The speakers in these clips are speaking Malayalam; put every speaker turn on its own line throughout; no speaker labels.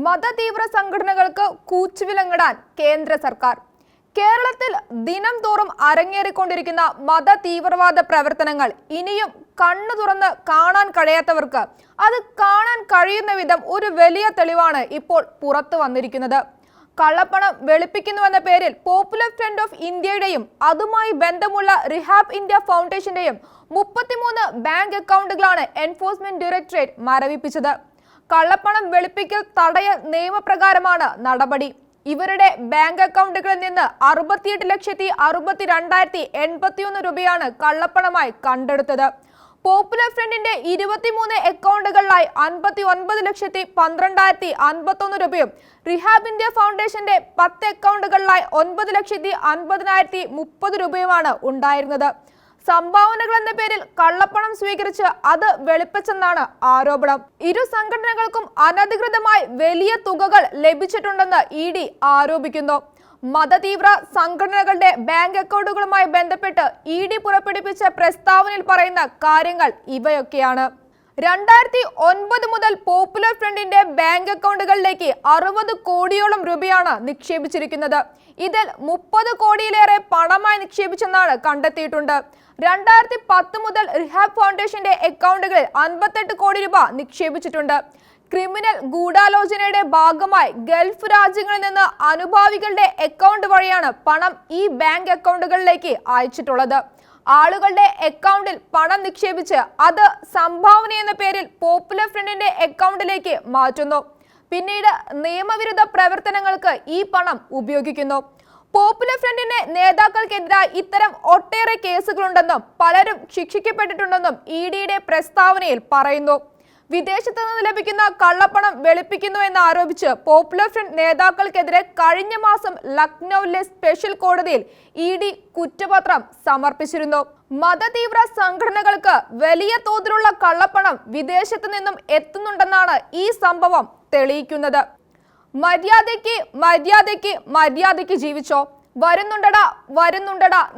മതതീവ്ര സംഘടനകൾക്ക് കൂച്ചുവിലങ്ങിടാൻ കേന്ദ്ര സർക്കാർ. കേരളത്തിൽ ദിനം തോറും അരങ്ങേറിക്കൊണ്ടിരിക്കുന്ന മതതീവ്രവാദ പ്രവർത്തനങ്ങൾ ഇനിയും കണ്ണു തുറന്ന് കാണാൻ കഴിയാത്തവർക്ക് അത് കാണാൻ കഴിയുന്ന വിധം ഒരു വലിയ തെളിവാണ് ഇപ്പോൾ പുറത്തു വന്നിരിക്കുന്നത്. കള്ളപ്പണം വെളുപ്പിക്കുന്നുവെന്ന പേരിൽ പോപ്പുലർ ഫ്രണ്ട് ഓഫ് ഇന്ത്യയുടെയും അതുമായി ബന്ധമുള്ള റിഹാബ് ഇന്ത്യ ഫൗണ്ടേഷന്റെയും 33 ബാങ്ക് അക്കൗണ്ടുകളാണ് എൻഫോഴ്സ്മെന്റ് ഡയറക്ടറേറ്റ് മരവിപ്പിച്ചത്. കള്ളപ്പണം വെളുപ്പിക്കൽ തടയൽ നിയമപ്രകാരമാണ് നടപടി. ഇവരുടെ ബാങ്ക് അക്കൗണ്ടുകളിൽ നിന്ന് 68,62,081 രൂപയാണ് കള്ളപ്പണമായി കണ്ടെടുത്തത്. പോപ്പുലർ ഫ്രണ്ടിന്റെ 23 അക്കൗണ്ടുകളിലായി 59,12,051 രൂപയും റിഹാബ് ഇന്ത്യ ഫൗണ്ടേഷന്റെ 10 അക്കൗണ്ടുകളിലായി 9,50,030 രൂപയുമാണ് ഉണ്ടായിരുന്നത്. സംഭാവനകൾ എന്ന പേരിൽ കള്ളപ്പണം സ്വീകരിച്ച് അത് വെളുപ്പിച്ചെന്നാണ് ആരോപണം. ഇരു സംഘടനകൾക്കും അനധികൃതമായി വലിയ തുകകൾ ലഭിച്ചിട്ടുണ്ടെന്ന് ED ആരോപിക്കുന്നു. മതതീവ്ര സംഘടനകളുടെ ബാങ്ക് അക്കൗണ്ടുകളുമായി ബന്ധപ്പെട്ട് ED പുറപ്പെടുവിച്ച പ്രസ്താവനയിൽ പറയുന്ന കാര്യങ്ങൾ ഇവയൊക്കെയാണ്. 2009 മുതൽ പോപ്പുലർ ഫ്രണ്ടിന്റെ ബാങ്ക് അക്കൗണ്ടുകളിലേക്ക് 60 കോടിയോളം രൂപയാണ് നിക്ഷേപിച്ചിരിക്കുന്നത്. ഇതിൽ 30 കോടിയിലേറെ പണമായി നിക്ഷേപിച്ചെന്നാണ് കണ്ടെത്തിയിട്ടുണ്ട്. 2010 മുതൽ റിഹാബ് ഫൗണ്ടേഷന്റെ അക്കൗണ്ടുകളിൽ 58 കോടി രൂപ നിക്ഷേപിച്ചിട്ടുണ്ട്. ക്രിമിനൽ ഗൂഢാലോചനയുടെ ഭാഗമായി ഗൾഫ് രാജ്യങ്ങളിൽ നിന്ന് അനുഭാവികളുടെ അക്കൗണ്ട് വഴിയാണ് പണം ഈ ബാങ്ക് അക്കൗണ്ടുകളിലേക്ക് അയച്ചിട്ടുള്ളത്. ആളുകളുടെ അക്കൗണ്ടിൽ പണം നിക്ഷേപിച്ച് അത് സംഭാവന എന്ന പേരിൽ പോപ്പുലർ ഫ്രണ്ടിന്റെ അക്കൗണ്ടിലേക്ക് മാറ്റുന്നു. പിന്നീട് നിയമവിരുദ്ധ പ്രവർത്തനങ്ങൾക്ക് ഈ പണം ഉപയോഗിക്കുന്നു. പോപ്പുലർ ഫ്രണ്ടിന്റെ നേതാക്കൾക്കെതിരായി ഇത്തരം ഒട്ടേറെ കേസുകളുണ്ടെന്നും പലരും ശിക്ഷിക്കപ്പെട്ടിട്ടുണ്ടെന്നും EDയുടെ പ്രസ്താവനയിൽ പറയുന്നു. വിദേശത്ത് നിന്ന് ലഭിക്കുന്ന കള്ളപ്പണം വെളുപ്പിക്കുന്നു എന്ന് ആരോപിച്ച് പോപ്പുലർ ഫ്രണ്ട് നേതാക്കൾക്കെതിരെ കഴിഞ്ഞ മാസം ലക്നൌവിലെ സ്പെഷ്യൽ കോടതിയിൽ ED കുറ്റപത്രം സമർപ്പിച്ചിരുന്നു. മതതീവ്ര സംഘടനകൾക്ക് വലിയ തോതിലുള്ള കള്ളപ്പണം വിദേശത്ത് നിന്നും എത്തുന്നുണ്ടെന്നാണ് ഈ സംഭവം തെളിയിക്കുന്നത്. മര്യാദയ്ക്ക് ജീവിച്ചോ, വരുന്നുണ്ടടാ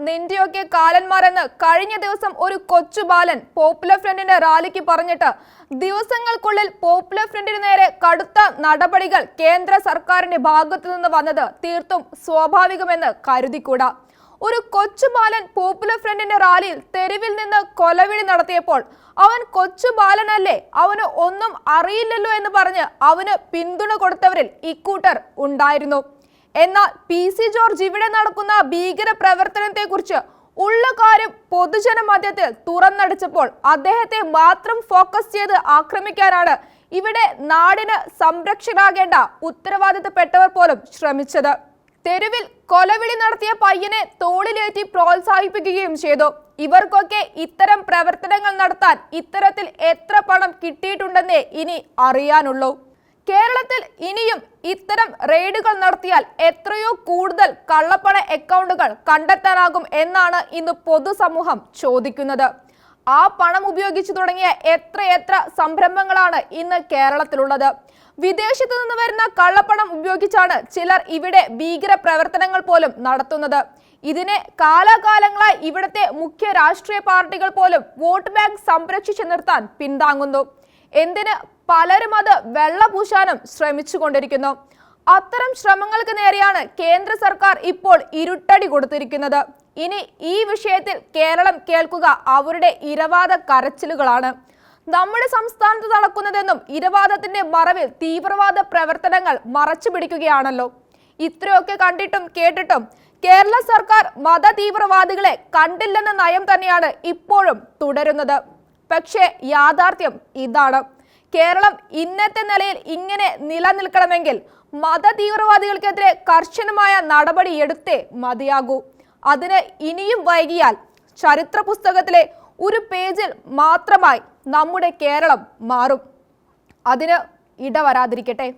നിന്റെയൊക്കെ കാലന്മാരെന്ന് കഴിഞ്ഞ ദിവസം ഒരു കൊച്ചു ബാലൻ പോപ്പുലർ ഫ്രണ്ടിന്റെ റാലിക്ക് പറഞ്ഞിട്ട് ദിവസങ്ങൾക്കുള്ളിൽ പോപ്പുലർ ഫ്രണ്ടിന് നേരെ കടുത്ത നടപടികൾ കേന്ദ്ര സർക്കാരിന്റെ ഭാഗത്തു നിന്ന് വന്നത് തീർത്തും സ്വാഭാവികമെന്ന് കരുതിക്കൂടാ. ഒരു കൊച്ചു ബാലൻ പോപ്പുലർ ഫ്രണ്ടിന്റെ റാലിയിൽ തെരുവിൽ നിന്ന് കൊലവിളി നടത്തിയപ്പോൾ അവൻ കൊച്ചു ബാലനല്ലേ, അവന് ഒന്നും അറിയില്ലല്ലോ എന്ന് പറഞ്ഞ് അവന് പിന്തുണ കൊടുത്തവരിൽ ഇക്കൂട്ടർ ഉണ്ടായിരുന്നു. എന്നാൽ PC ജോർജ് ഇവിടെ നടക്കുന്ന ഭീകര പ്രവർത്തനത്തെ കുറിച്ച് ഉള്ള കാര്യം പൊതുജന മധ്യത്തിൽ തുറന്നടിച്ചപ്പോൾ അദ്ദേഹത്തെ മാത്രം ഫോക്കസ് ചെയ്ത് ആക്രമിക്കാനാണ് ഇവിടെ നാടിന് സംരക്ഷകരാകേണ്ട ഉത്തരവാദിത്തപ്പെട്ടവർ പോലും ശ്രമിച്ചത്. തെരുവിൽ കൊലവിളി നടത്തിയ പയ്യനെ തോളിലേറ്റി പ്രോത്സാഹിപ്പിക്കുകയും ചെയ്തു. ഇവർക്കൊക്കെ ഇത്തരം പ്രവർത്തനങ്ങൾ നടത്താൻ ഇത്തരത്തിൽ എത്ര പണം കിട്ടിയിട്ടുണ്ടെന്നേ ഇനി അറിയാനുള്ളൂ. കേരളത്തിൽ ഇനിയും ഇത്തരം റെയ്ഡുകൾ നടത്തിയാൽ എത്രയോ കൂടുതൽ കള്ളപ്പണ അക്കൗണ്ടുകൾ കണ്ടെത്താനാകും എന്നാണ് ഇന്ന് പൊതുസമൂഹം ചോദിക്കുന്നത്. ആ പണം ഉപയോഗിച്ചു തുടങ്ങിയ എത്ര സംരംഭങ്ങളാണ് ഇന്ന് കേരളത്തിലുള്ളത്. വിദേശത്തു നിന്ന് വരുന്ന കള്ളപ്പണം ഉപയോഗിച്ചാണ് ചിലർ ഇവിടെ ഭീകര പ്രവർത്തനങ്ങൾ പോലും നടത്തുന്നത്. ഇതിനെ കാലാകാലങ്ങളായി ഇവിടുത്തെ മുഖ്യ രാഷ്ട്രീയ പാർട്ടികൾ പോലും വോട്ട് ബാങ്ക് സംരക്ഷിച്ചു നിർത്താൻ പിന്താങ്ങുന്നു. എന്തിന് പലരും അത് വെള്ളപൂശാനും ശ്രമിച്ചുകൊണ്ടിരിക്കുന്നു. അത്തരം ശ്രമങ്ങൾക്ക് നേരെയാണ് കേന്ദ്ര സർക്കാർ ഇപ്പോൾ ഇരുട്ടടി കൊടുത്തിരിക്കുന്നത്. ഇനി ഈ വിഷയത്തിൽ കേരളം കേൾക്കുക അവരുടെ ഇരവാദ കരച്ചിലുകളാണ്. നമ്മുടെ സംസ്ഥാനത്ത് നടക്കുന്നതെന്നും ഇരവാദത്തിന്റെ മറവിൽ തീവ്രവാദ പ്രവർത്തനങ്ങൾ മറച്ചു പിടിക്കുകയാണല്ലോ. ഇത്രയൊക്കെ കണ്ടിട്ടും കേട്ടിട്ടും കേരള സർക്കാർ മതതീവ്രവാദികളെ കണ്ടില്ലെന്ന നയം തന്നെയാണ് ഇപ്പോഴും തുടരുന്നത്. പക്ഷേ യാഥാർത്ഥ്യം ഇതാണ്. കേരളം ഇന്നത്തെ നിലയിൽ ഇങ്ങനെ നിലനിൽക്കണമെങ്കിൽ മതതീവ്രവാദികൾക്കെതിരെ കർശനമായ നടപടി എടുത്തേ മതിയാകൂ. അതിന് ഇനിയും വൈകിയാൽ ചരിത്ര പുസ്തകത്തിലെ ഒരു പേജിൽ മാത്രമായി നമ്മുടെ കേരളം മാറും. അതിന് ഇടവരാതിരിക്കട്ടെ.